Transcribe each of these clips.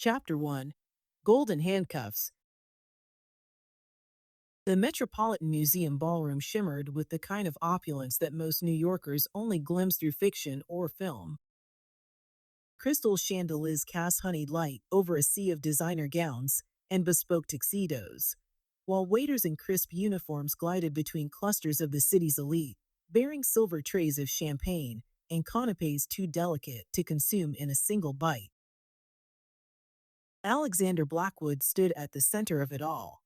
Chapter 1. Golden Handcuffs. The Metropolitan Museum ballroom shimmered with the kind of opulence that most New Yorkers only glimpse through fiction or film. Crystal chandeliers cast honeyed light over a sea of designer gowns and bespoke tuxedos, while waiters in crisp uniforms glided between clusters of the city's elite, bearing silver trays of champagne and canapes too delicate to consume in a single bite. Alexander Blackwood stood at the center of it all,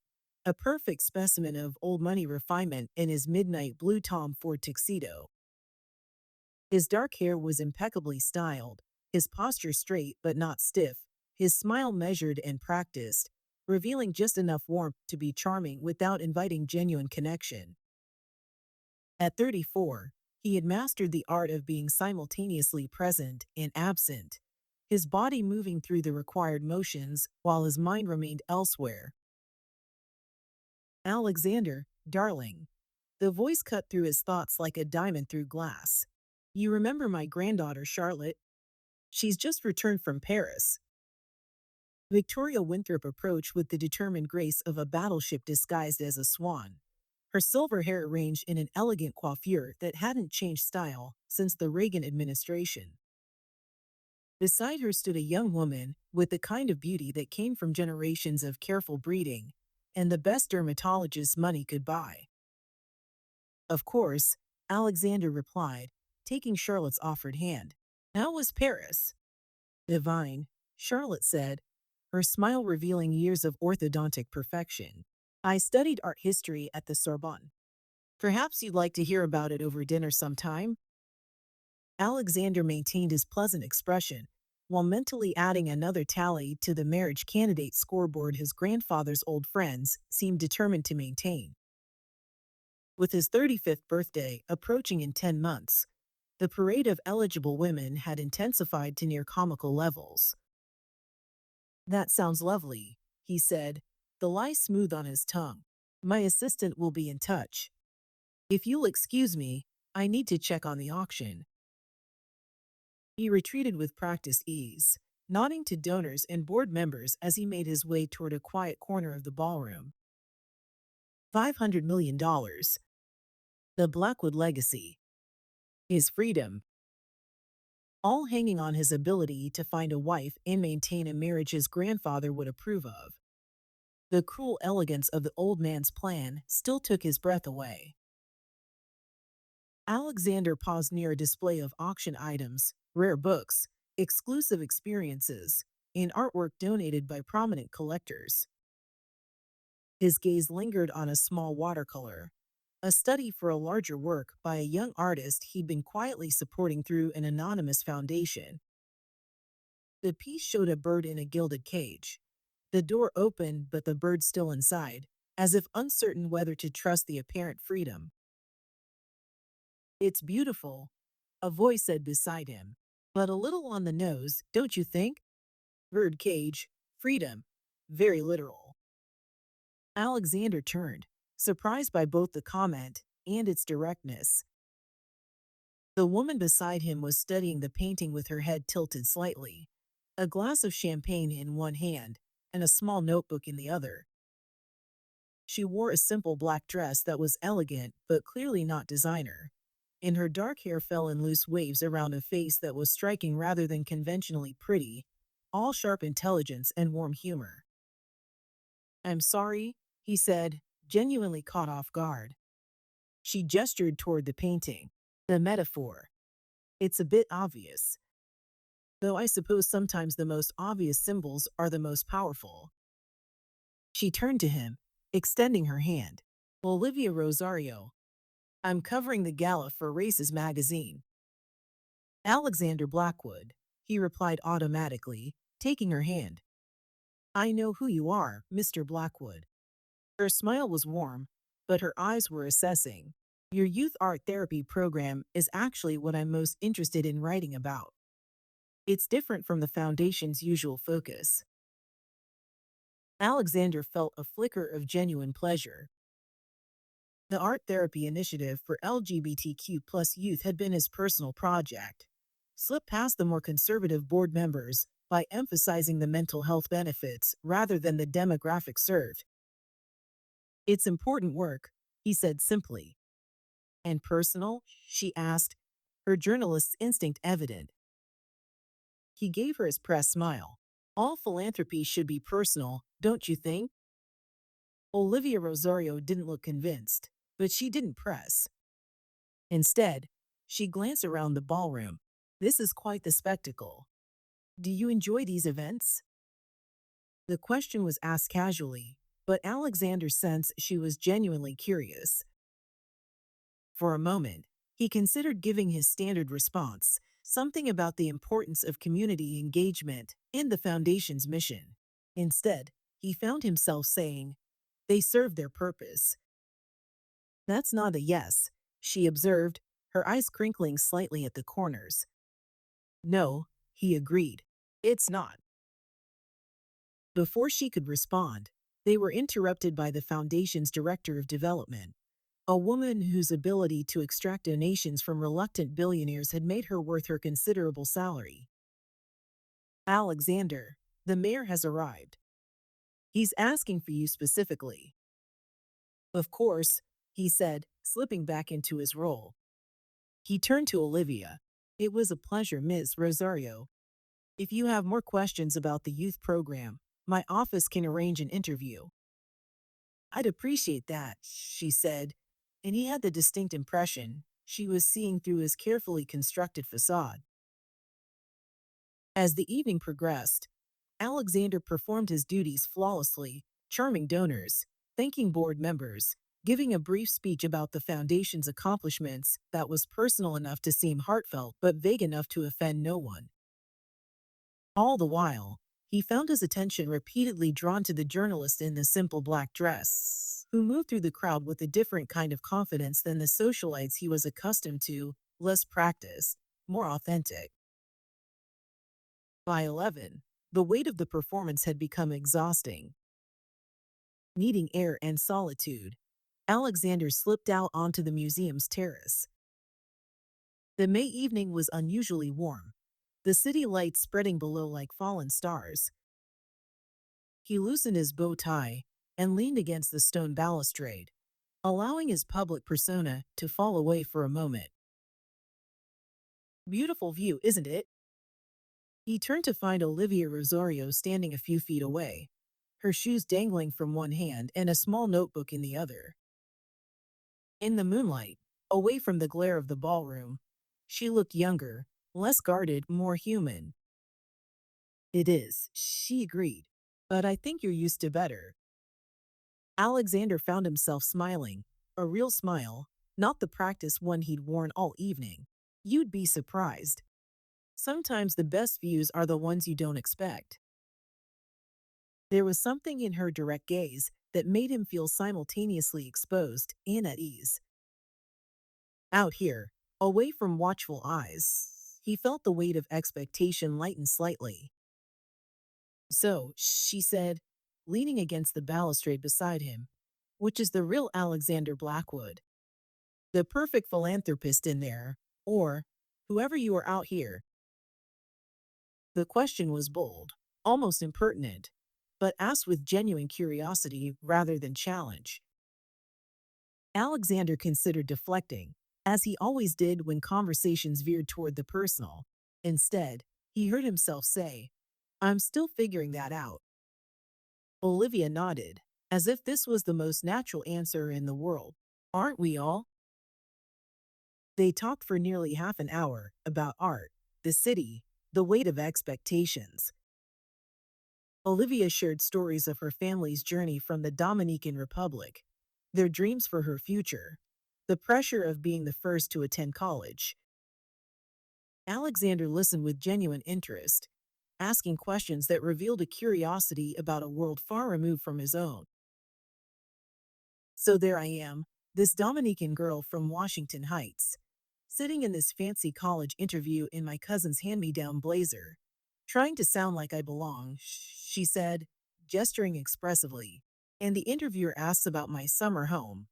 a perfect specimen of old money refinement in his midnight blue Tom Ford tuxedo. His dark hair was impeccably styled, his posture straight but not stiff, his smile measured and practiced, revealing just enough warmth to be charming without inviting genuine connection. At 34, he had mastered the art of being simultaneously present and absent, his body moving through the required motions while his mind remained elsewhere. Alexander, darling. The voice cut through his thoughts like a diamond through glass. You remember my granddaughter, Charlotte? She's just returned from Paris. Victoria Winthrop approached with the determined grace of a battleship disguised as a swan, her silver hair arranged in an elegant coiffure that hadn't changed style since the Reagan administration. Beside her stood a young woman with the kind of beauty that came from generations of careful breeding and the best dermatologist money could buy. Of course, Alexander replied, taking Charlotte's offered hand. How was Paris? Divine, Charlotte said, her smile revealing years of orthodontic perfection. I studied art history at the Sorbonne. Perhaps you'd like to hear about it over dinner sometime? Alexander maintained his pleasant expression, while mentally adding another tally to the marriage candidate scoreboard his grandfather's old friends seemed determined to maintain. With his 35th birthday approaching in 10 months, the parade of eligible women had intensified to near comical levels. That sounds lovely, he said, the lie smooth on his tongue. My assistant will be in touch. If you'll excuse me, I need to check on the auction. He retreated with practiced ease, nodding to donors and board members as he made his way toward a quiet corner of the ballroom. $500 million. The Blackwood legacy. His freedom. All hanging on his ability to find a wife and maintain a marriage his grandfather would approve of. The cruel elegance of the old man's plan still took his breath away. Alexander paused near a display of auction items, rare books, exclusive experiences, and artwork donated by prominent collectors. His gaze lingered on a small watercolor, a study for a larger work by a young artist he'd been quietly supporting through an anonymous foundation. The piece showed a bird in a gilded cage. The door open, but the bird still inside, as if uncertain whether to trust the apparent freedom. It's beautiful, a voice said beside him, but a little on the nose, don't you think? Bird cage, freedom, very literal. Alexander turned, surprised by both the comment and its directness. The woman beside him was studying the painting with her head tilted slightly, a glass of champagne in one hand and a small notebook in the other. She wore a simple black dress that was elegant but clearly not designer, and her dark hair fell in loose waves around a face that was striking rather than conventionally pretty, all sharp intelligence and warm humor. I'm sorry, he said, genuinely caught off guard. She gestured toward the painting. The metaphor. It's a bit obvious. Though I suppose sometimes the most obvious symbols are the most powerful. She turned to him, extending her hand. Olivia Rosario. I'm covering the gala for Races magazine. Alexander Blackwood, he replied automatically, taking her hand. I know who you are, Mr. Blackwood. Her smile was warm, but her eyes were assessing. Your youth art therapy program is actually what I'm most interested in writing about. It's different from the Foundation's usual focus. Alexander felt a flicker of genuine pleasure. The art therapy initiative for LGBTQ+ youth had been his personal project. Slipped past the more conservative board members by emphasizing the mental health benefits rather than the demographic served. It's important work, he said simply. And personal? She asked, her journalist's instinct evident. He gave her his press smile. All philanthropy should be personal, don't you think? Olivia Rosario didn't look convinced, but she didn't press. Instead, she glanced around the ballroom. This is quite the spectacle. Do you enjoy these events? The question was asked casually, but Alexander sensed she was genuinely curious. For a moment, he considered giving his standard response, something about the importance of community engagement and the Foundation's mission. Instead, he found himself saying, they serve their purpose. That's not a yes, she observed, her eyes crinkling slightly at the corners. No, he agreed. It's not. Before she could respond, they were interrupted by the Foundation's Director of Development, a woman whose ability to extract donations from reluctant billionaires had made her worth her considerable salary. Alexander, the mayor has arrived. He's asking for you specifically. Of course, he said, slipping back into his role. He turned to Olivia. It was a pleasure, Ms. Rosario. If you have more questions about the youth program, my office can arrange an interview. I'd appreciate that, she said, and he had the distinct impression she was seeing through his carefully constructed facade. As the evening progressed, Alexander performed his duties flawlessly, charming donors, thanking board members, giving a brief speech about the Foundation's accomplishments that was personal enough to seem heartfelt but vague enough to offend no one. All the while, he found his attention repeatedly drawn to the journalist in the simple black dress, who moved through the crowd with a different kind of confidence than the socialites he was accustomed to, less practiced, more authentic. By 11, the weight of the performance had become exhausting. Needing air and solitude, Alexander slipped out onto the museum's terrace. The May evening was unusually warm, the city lights spreading below like fallen stars. He loosened his bow tie and leaned against the stone balustrade, allowing his public persona to fall away for a moment. Beautiful view, isn't it? He turned to find Olivia Rosario standing a few feet away, her shoes dangling from one hand and a small notebook in the other. In the moonlight, away from the glare of the ballroom, she looked younger, less guarded, more human. It is, she agreed, but I think you're used to better. Alexander found himself smiling, a real smile, not the practiced one he'd worn all evening. You'd be surprised. Sometimes the best views are the ones you don't expect. There was something in her direct gaze that made him feel simultaneously exposed and at ease. Out here, away from watchful eyes, he felt the weight of expectation lighten slightly. So, she said, leaning against the balustrade beside him, which is the real Alexander Blackwood, the perfect philanthropist in there, or whoever you are out here. The question was bold, almost impertinent, but asked with genuine curiosity rather than challenge. Alexander considered deflecting, as he always did when conversations veered toward the personal. Instead, he heard himself say, I'm still figuring that out. Olivia nodded, as if this was the most natural answer in the world. Aren't we all? They talked for nearly half an hour about art, the city, the weight of expectations. Olivia shared stories of her family's journey from the Dominican Republic, their dreams for her future, the pressure of being the first to attend college. Alexander listened with genuine interest, asking questions that revealed a curiosity about a world far removed from his own. So there I am, this Dominican girl from Washington Heights, sitting in this fancy college interview in my cousin's hand-me-down blazer, trying to sound like I belong, she said, gesturing expressively. And the interviewer asks about my summer home.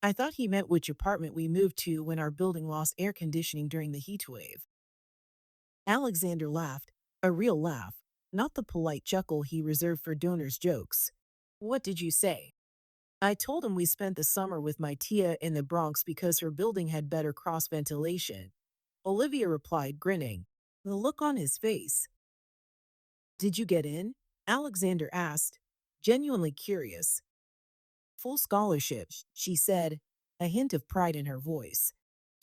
I thought he meant which apartment we moved to when our building lost air conditioning during the heat wave. Alexander laughed, a real laugh, not the polite chuckle he reserved for donors' jokes. What did you say? I told him we spent the summer with my tia in the Bronx because her building had better cross ventilation. Olivia replied, grinning. The look on his face. Did you get in? Alexander asked, genuinely curious. Full scholarship, she said, a hint of pride in her voice.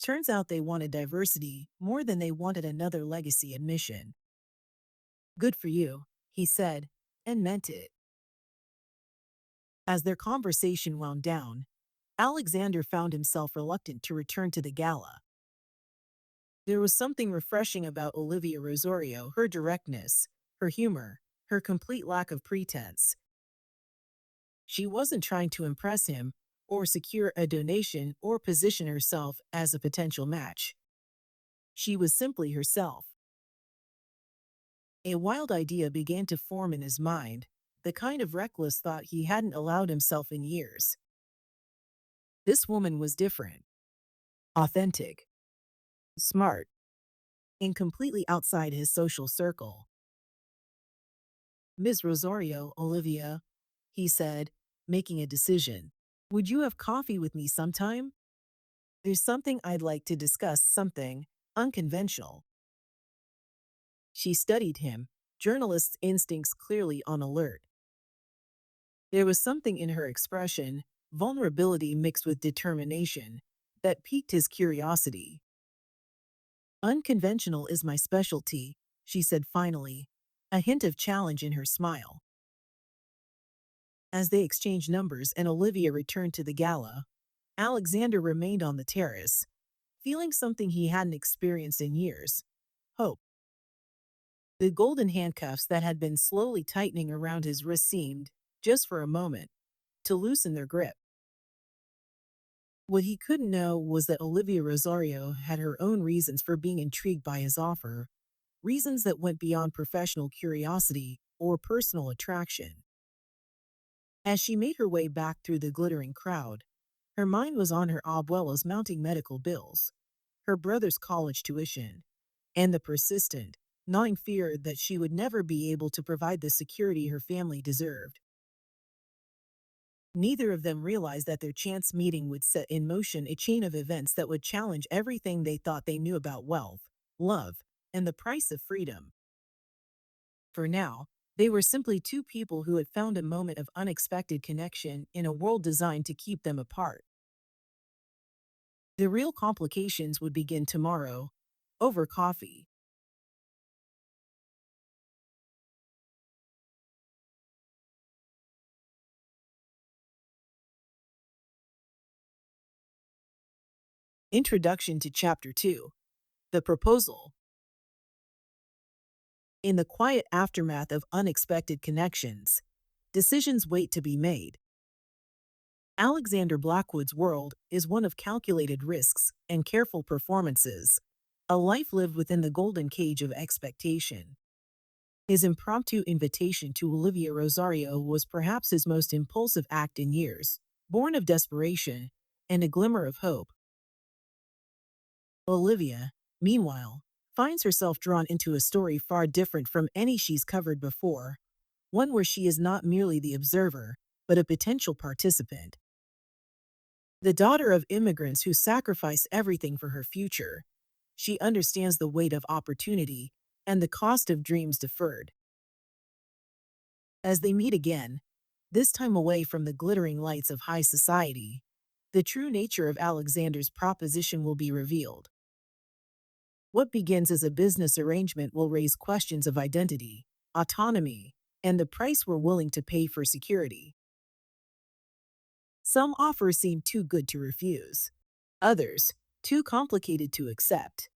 Turns out they wanted diversity more than they wanted another legacy admission. Good for you, he said, and meant it. As their conversation wound down, Alexander found himself reluctant to return to the gala. There was something refreshing about Olivia Rosario, her directness, her humor, her complete lack of pretense. She wasn't trying to impress him or secure a donation or position herself as a potential match. She was simply herself. A wild idea began to form in his mind, the kind of reckless thought he hadn't allowed himself in years. This woman was different, authentic, smart, and completely outside his social circle. Miss Rosario, Olivia, he said, making a decision. Would you have coffee with me sometime? There's something I'd like to discuss, something unconventional. She studied him, journalist's instincts clearly on alert. There was something in her expression, vulnerability mixed with determination, that piqued his curiosity. Unconventional is my specialty, she said finally, a hint of challenge in her smile. As they exchanged numbers and Olivia returned to the gala, Alexander remained on the terrace, feeling something he hadn't experienced in years: hope. The golden handcuffs that had been slowly tightening around his wrist seemed, just for a moment, to loosen their grip. What he couldn't know was that Olivia Rosario had her own reasons for being intrigued by his offer, reasons that went beyond professional curiosity or personal attraction. As she made her way back through the glittering crowd, her mind was on her abuela's mounting medical bills, her brother's college tuition, and the persistent, gnawing fear that she would never be able to provide the security her family deserved. Neither of them realized that their chance meeting would set in motion a chain of events that would challenge everything they thought they knew about wealth, love, and the price of freedom. For now, they were simply two people who had found a moment of unexpected connection in a world designed to keep them apart. The real complications would begin tomorrow, over coffee. Introduction to Chapter 2. The Proposal. In the quiet aftermath of unexpected connections, decisions wait to be made. Alexander Blackwood's world is one of calculated risks and careful performances, a life lived within the golden cage of expectation. His impromptu invitation to Olivia Rosario was perhaps his most impulsive act in years, born of desperation and a glimmer of hope. Olivia, meanwhile, finds herself drawn into a story far different from any she's covered before, one where she is not merely the observer, but a potential participant. The daughter of immigrants who sacrificed everything for her future, she understands the weight of opportunity and the cost of dreams deferred. As they meet again, this time away from the glittering lights of high society, the true nature of Alexander's proposition will be revealed. What begins as a business arrangement will raise questions of identity, autonomy, and the price we're willing to pay for security. Some offers seem too good to refuse. Others, too complicated to accept.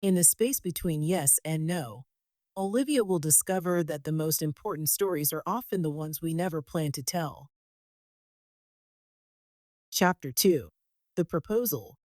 In the space between yes and no, Olivia will discover that the most important stories are often the ones we never plan to tell. Chapter 2. The Proposal.